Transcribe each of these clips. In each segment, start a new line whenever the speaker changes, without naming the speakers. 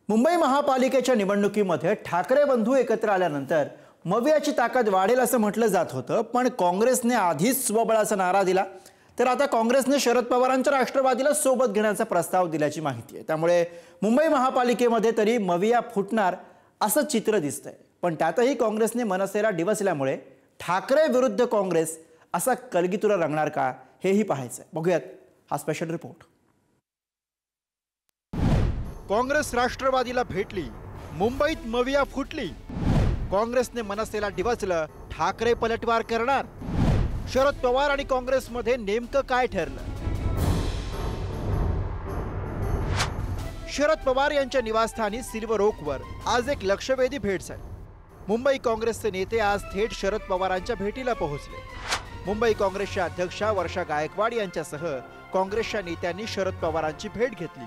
मुंबई महापालिकेच्या निवडणुकीमध्ये ठाकरे बंधू एकत्र आल्यानंतर मवियाची ताकद वाढेल असं म्हटलं जात होतं, पण काँग्रेसने आधीच स्वबळाचा नारा दिला। तर आता काँग्रेसने शरद पवारांच्या राष्ट्रवादीला सोबत घेण्याचा प्रस्ताव दिल्याची माहिती आहे। त्यामुळे मुंबई महापालिकेमध्ये तरी मविया फुटणार असं चित्र दिसतंय। पण त्यातही काँग्रेसने मनसेला डिवचल्यामुळे ठाकरे विरुद्ध काँग्रेस असा कलगीतुरा रंगणार का हेही पाहायचं आहे। बघूयात हा स्पेशल रिपोर्ट। काँग्रेस राष्ट्रवादीला भेटली, मुंबईत मविया फुटली, काँग्रेसने मनसेला डिवचलं, ठाकरे पलटवार करणार। शरद पवार आणि काँग्रेसमध्ये नेमकं काय ठरलं? शरद पवार यांच्या निवासस्थानी सिल्वर ओकवर आज एक लक्षवेधी भेट झाली। मुंबई काँग्रेसचे नेते आज थेट शरद पवारांच्या भेटीला पोहोचले। मुंबई काँग्रेसच्या अध्यक्षा वर्षा गायकवाड यांच्यासह काँग्रेसच्या नेत्यांनी शरद पवारांची भेट घेतली।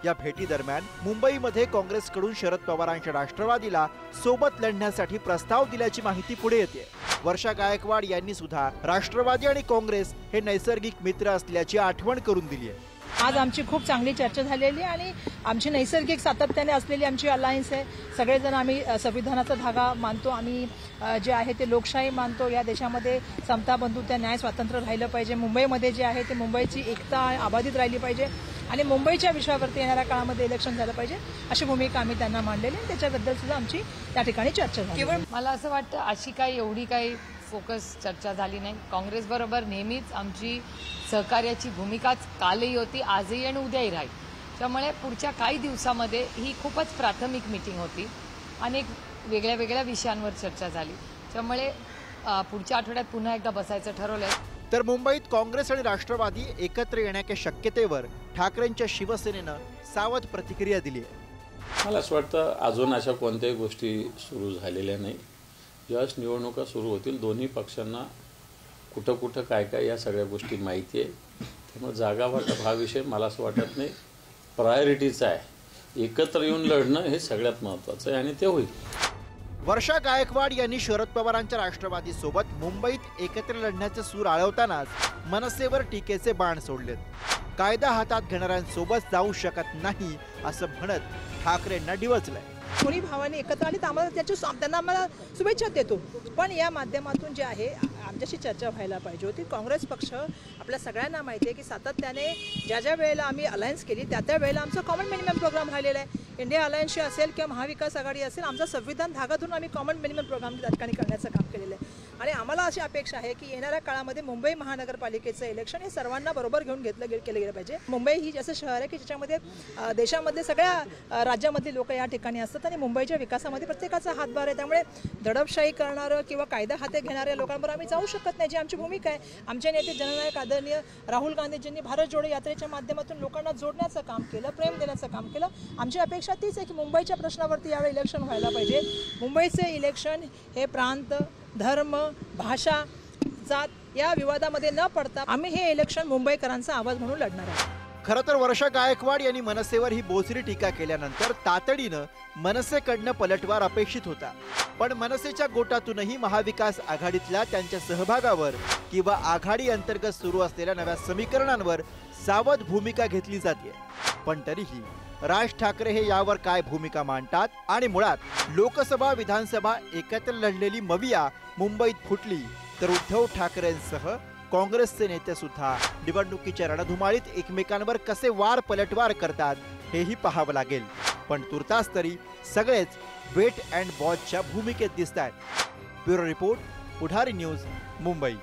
या भेटी दरम्यान मुंबईमध्ये काँग्रेसकडून शरद पवारांच्या राष्ट्रवादीला सोबत लढण्यासाठी प्रस्ताव दिल्याची माहिती पुढे येते। वर्षा गायकवाड यांनी सुद्धा राष्ट्रवादी आणि काँग्रेस हे नैसर्गिक मित्र असल्याची आठवण करून दिली आहे।
आज आमची खूप चांगली चर्चा झालेली आणि आमची नैसर्गिक सातत्याने असलेली आमची अलायन्स आहे। सगळेजण आम्ही संविधानाचा धागा मानतो, आम्ही जे आहे ते लोकशाही मानतो। या देशामध्ये समता बंधुता न्याय स्वातंत्र्य राहिलं पाहिजे। मुंबईमध्ये जे आहे ते मुंबईची एकता अबाधित राहिली पाहिजे आणि मुंबईच्या विषयावरती येणाऱ्या काळामध्ये इलेक्शन झालं पाहिजे अशी भूमिका आम्ही त्यांना मांडलेली आहे। त्याच्याबद्दल सुद्धा आमची त्या ठिकाणी चर्चा झाली।
केवळ मला असं वाटतं अशी काही एवढी काही फोकस चर्चा झाली नाही। काँग्रेस बरोबर नेहमीच आमची सहकार्याची भूमिकाच कालही होती, आजही आणि उद्याही राहील। त्यामुळे पुढच्या काही दिवसामध्ये ही खूपच प्राथमिक मीटिंग होती, अनेक वेगळ्या वेगळ्या विषयांवर चर्चा झाली। त्यामुळे पुढच्या आठवड्यात पुन्हा एकदा बसायचं ठरवलंय।
तर मुंबईत काँग्रेस आणि राष्ट्रवादी एकत्र येण्याच्या शक्यतेवर ठाकरेंच्या शिवसेनेनं सावध प्रतिक्रिया दिली आहे।
मला असं वाटतं अजून अशा कोणत्याही गोष्टी सुरू झालेल्या नाही। ज्यावेळेस निवडणुका सुरू होतील दोन्ही पक्षांना कुठं कुठं काय काय या सगळ्या गोष्टी माहिती आहे। त्यामुळे जागा वाटप हा विषय मला असं वाटत नाही प्रायोरिटीचा आहे। एकत्र येऊन लढणं हे सगळ्यात महत्त्वाचं आहे आणि ते होईल।
वर्षा गायकवाड यांनी शरद पवारांच्या राष्ट्रवादी सोबत मुंबईत एकत्र लढण्याचे सूर आळवतानाच मनसेवर टीकेचे बाण सोडलेत। कायदा हातात घेणाऱ्यांसोबत जाऊ शकत नाही असं म्हणत ठाकरेंना डिवचलंय।
कोणी भावाने एकत्र आली तर आम्हाला त्यांना आम्हाला शुभेच्छा देतो, पण या माध्यमातून जे आहे आमच्याशी चर्चा व्हायला पाहिजे होती। काँग्रेस पक्ष आपल्या सगळ्यांना माहिती आहे की सातत्याने ज्या वेळेला आम्ही अलायन्स केली त्या वेळेला आमचा कॉमन मिनिमम प्रोग्राम राहिलेला आहे। इंडिया अलायन्सशी असेल किंवा महाविकास आघाडी असेल, आमचा संविधान धागा धरून आम्ही कॉमन मिनिमम प्रोग्राम त्या ठिकाणी करण्याचं काम केलेलं आहे। आणि आम्हाला अशी अपेक्षा आहे की येणाऱ्या काळामध्ये मुंबई महानगरपालिकेचं इलेक्शन हे सर्वांना बरोबर घेऊन केलं गेलं पाहिजे। मुंबई ही असं शहर आहे की ज्याच्यामध्ये देशामधले सगळ्या राज्यामधले लोक या ठिकाणी असतात आणि मुंबईच्या विकासामध्ये प्रत्येकाचा हातभार आहे। त्यामुळे दडपशाही करणारं किंवा कायदा हाती घेणाऱ्या लोकांबरोबर आम्ही जाऊ शकत नाही, जी आमची भूमिका आहे। आमचे नेते जननायक आदरणीय राहुल गांधीजींनी भारत जोडो यात्रेच्या माध्यमातून लोकांना जोडण्याचं काम केलं, प्रेम देण्याचं काम केलं। आमची अपेक्षा तीच आहे की मुंबईच्या प्रश्नावरती यावेळी इलेक्शन व्हायला पाहिजे। मुंबईचे इलेक्शन हे प्रांत, धर्म, भाषा, जात या विवादामध्ये न पडता आम्ही हे इलेक्शन मुंबईकरांचा आवाज म्हणून लढणार आहोत।
खरं तर वर्षा गायकवाड यांनी मनसेवर ही बोचरी टीका केल्यानंतर तातडीनं मनसेकडनं पलटवार अपेक्षित होता। पण मनसेच्या गोटातूनही महाविकास आघाडीतल्या त्यांच्या सहभागावर किंवा आघाडी अंतर्गत सुरू असलेल्या नव्या समीकरणांवर सावध भूमिका घेतली जाते। पण तरीही राज ठाकरे हे यावर काय भूमिका मांडतात आणि मुळात लोकसभा विधानसभा एकत्र लढलेली मविया मुंबईत फुटली तर उद्धव ठाकरेंसह काँग्रेसचे नेते सुद्धा निवडणुकीच्या रणधुमाळीत एकमेकांवर कसे वार पलटवार करतात हेही पाहावं लागेल। पण तुर्तास तरी सगळेच वेट अँड वॉचच्या भूमिकेत दिसतात। ब्युरो रिपोर्ट, पुढारी न्यूज, मुंबई।